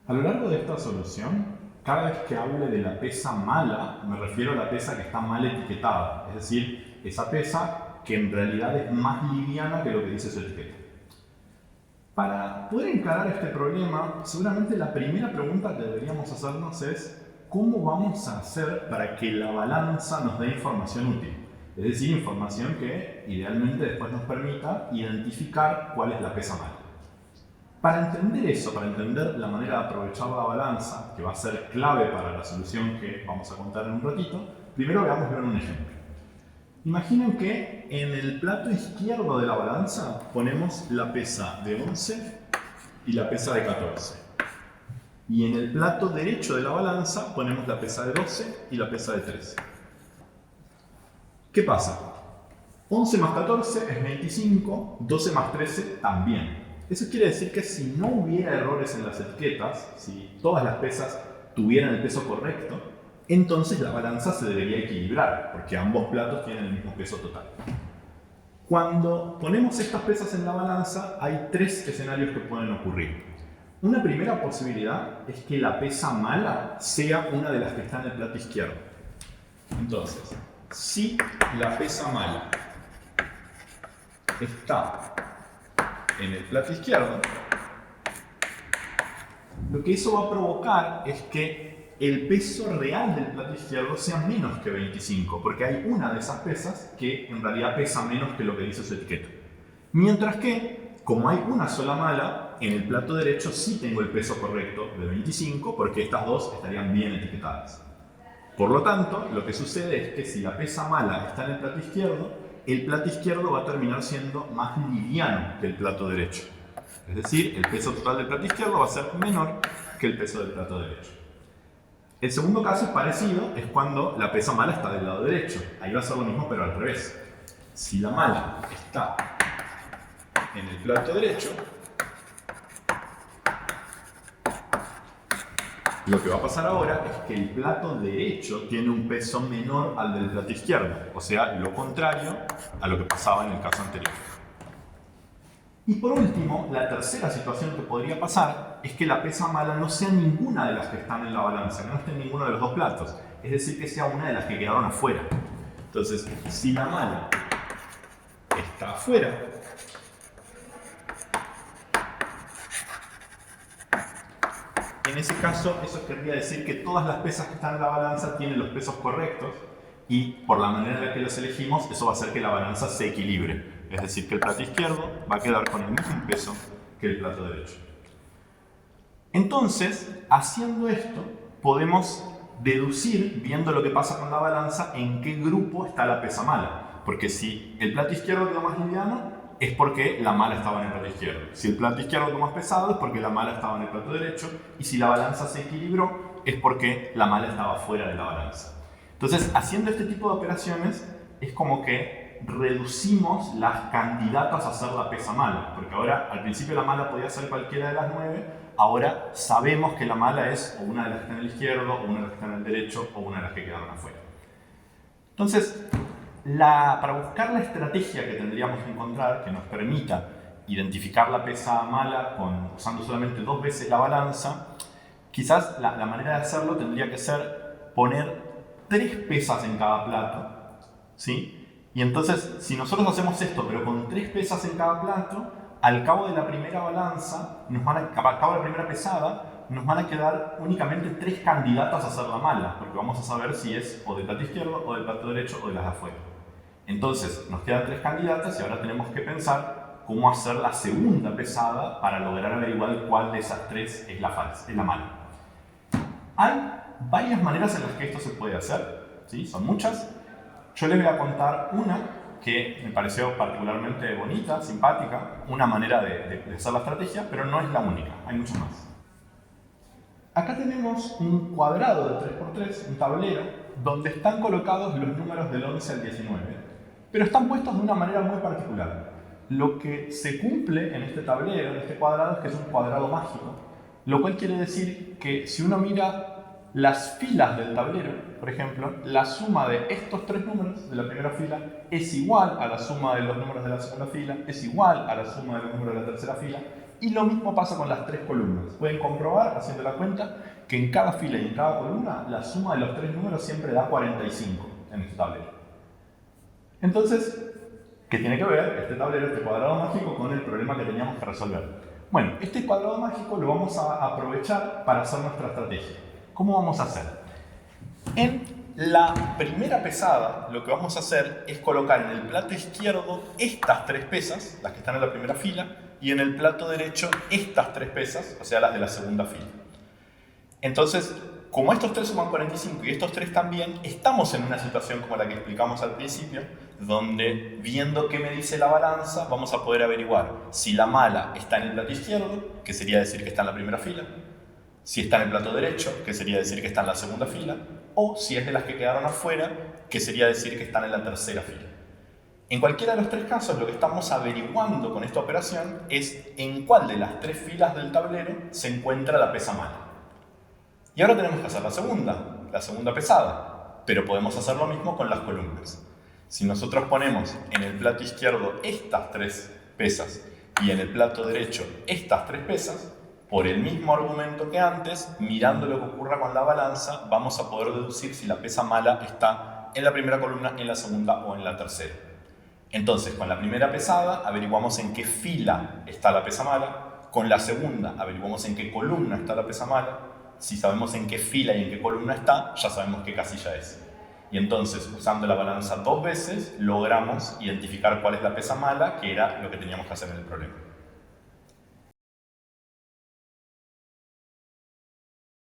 A lo largo de esta solución, cada vez que hable de la pesa mala, me refiero a la pesa que está mal etiquetada, es decir, esa pesa que en realidad es más liviana que lo que dice su etiqueta. Para poder encarar este problema, seguramente la primera pregunta que deberíamos hacernos es ¿cómo vamos a hacer para que la balanza nos dé información útil? Es decir, información que idealmente después nos permita identificar cuál es la pesa mala. Para entender eso, para entender la manera de aprovechar la balanza, que va a ser clave para la solución que vamos a contar en un ratito, primero veámoslo en un ejemplo. Imaginen que en el plato izquierdo de la balanza ponemos la pesa de 11 y la pesa de 14. Y en el plato derecho de la balanza ponemos la pesa de 12 y la pesa de 13. ¿Qué pasa? 11 más 14 es 25, 12 más 13 también. Eso quiere decir que si no hubiera errores en las etiquetas, si todas las pesas tuvieran el peso correcto, entonces la balanza se debería equilibrar, porque ambos platos tienen el mismo peso total. Cuando ponemos estas pesas en la balanza, hay tres escenarios que pueden ocurrir. Una primera posibilidad es que la pesa mala sea una de las que está en el plato izquierdo. Entonces, si la pesa mala está en el plato izquierdo, lo que eso va a provocar es que el peso real del plato izquierdo sea menos que 25, porque hay una de esas pesas que en realidad pesa menos que lo que dice su etiqueta. Mientras que, como hay una sola mala, en el plato derecho sí tengo el peso correcto de 25, porque estas dos estarían bien etiquetadas. Por lo tanto, lo que sucede es que si la pesa mala está en el plato izquierdo va a terminar siendo más liviano que el plato derecho. Es decir, el peso total del plato izquierdo va a ser menor que el peso del plato derecho. El segundo caso es parecido, es cuando la pesa mala está del lado derecho. Ahí va a ser lo mismo, pero al revés. Si la mala está en el plato derecho, lo que va a pasar ahora es que el plato derecho tiene un peso menor al del plato izquierdo, o sea, lo contrario a lo que pasaba en el caso anterior. Y por último, la tercera situación que podría pasar es que la pesa mala no sea ninguna de las que están en la balanza, que no esté en ninguno de los dos platos, es decir, que sea una de las que quedaron afuera. Entonces, si la mala está afuera, en ese caso, eso querría decir que todas las pesas que están en la balanza tienen los pesos correctos y por la manera en la que los elegimos, eso va a hacer que la balanza se equilibre. Es decir, que el plato izquierdo va a quedar con el mismo peso que el plato derecho. Entonces, haciendo esto, podemos deducir, viendo lo que pasa con la balanza, en qué grupo está la pesa mala. Porque si el plato izquierdo quedó más liviano, es porque la mala estaba en el plato izquierdo. Si el plato izquierdo quedó más pesado, es porque la mala estaba en el plato derecho. Y si la balanza se equilibró, es porque la mala estaba fuera de la balanza. Entonces, haciendo este tipo de operaciones, es como que reducimos las candidatas a ser la pesa mala. Porque ahora, al principio la mala podía ser cualquiera de las 9, ahora sabemos que la mala es o una de las que está en el izquierdo, o una de las que está en el derecho, o una de las que quedaron afuera. Entonces, para buscar la estrategia que tendríamos que encontrar que nos permita identificar la pesa mala usando solamente 2 veces la balanza, quizás la manera de hacerlo tendría que ser poner 3 pesas en cada plato, ¿sí? Y entonces, si nosotros hacemos esto, pero con 3 pesas en cada plato, al cabo de la primera balanza, al cabo de la primera pesada, nos van a quedar únicamente 3 candidatas a ser la mala, porque vamos a saber si es o del plato izquierdo, o del plato derecho, o de las de afuera. Entonces, nos quedan 3 candidatas y ahora tenemos que pensar cómo hacer la segunda pesada para lograr averiguar cuál de esas 3 es la falsa, es la mala. Hay varias maneras en las que esto se puede hacer, ¿sí? Son muchas. Yo les voy a contar una que me pareció particularmente bonita, simpática, una manera de hacer la estrategia, pero no es la única, hay muchas más. Acá tenemos un cuadrado de 3×3, un tablero, donde están colocados los números del 11 al 19, pero están puestos de una manera muy particular. Lo que se cumple en este tablero, en este cuadrado, es que es un cuadrado mágico, lo cual quiere decir que si uno mira las filas del tablero, por ejemplo, la suma de estos 3 números de la primera fila es igual a la suma de los números de la segunda fila, es igual a la suma de los números de la tercera fila, Y lo mismo pasa con las tres columnas. Pueden comprobar, haciendo la cuenta, que en cada fila y en cada columna la suma de los tres números siempre da 45 en este tablero. Entonces, ¿qué tiene que ver este tablero, este cuadrado mágico, con el problema que teníamos que resolver? Bueno, este cuadrado mágico lo vamos a aprovechar para hacer nuestra estrategia. ¿Cómo vamos a hacer? En la primera pesada, lo que vamos a hacer es colocar en el plato izquierdo estas tres pesas, las que están en la primera fila, y en el plato derecho estas tres pesas, o sea, las de la segunda fila. Entonces, como estos tres suman 45 y estos tres también, estamos en una situación como la que explicamos al principio, donde viendo qué me dice la balanza, vamos a poder averiguar si la mala está en el plato izquierdo, que sería decir que está en la primera fila, si está en el plato derecho, que sería decir que está en la segunda fila, o si es de las que quedaron afuera, que sería decir que están en la tercera fila. En cualquiera de los tres casos, lo que estamos averiguando con esta operación es en cuál de las tres filas del tablero se encuentra la pesa mala. Y ahora tenemos que hacer la segunda pesada, pero podemos hacer lo mismo con las columnas. Si nosotros ponemos en el plato izquierdo estas tres pesas y en el plato derecho estas tres pesas, por el mismo argumento que antes, mirando lo que ocurra con la balanza, vamos a poder deducir si la pesa mala está en la primera columna, en la segunda o en la tercera. Entonces, con la primera pesada averiguamos en qué fila está la pesa mala, con la segunda averiguamos en qué columna está la pesa mala. Si sabemos en qué fila y en qué columna está, ya sabemos qué casilla es. Y entonces, usando la balanza dos veces, logramos identificar cuál es la pesa mala, que era lo que teníamos que hacer en el problema.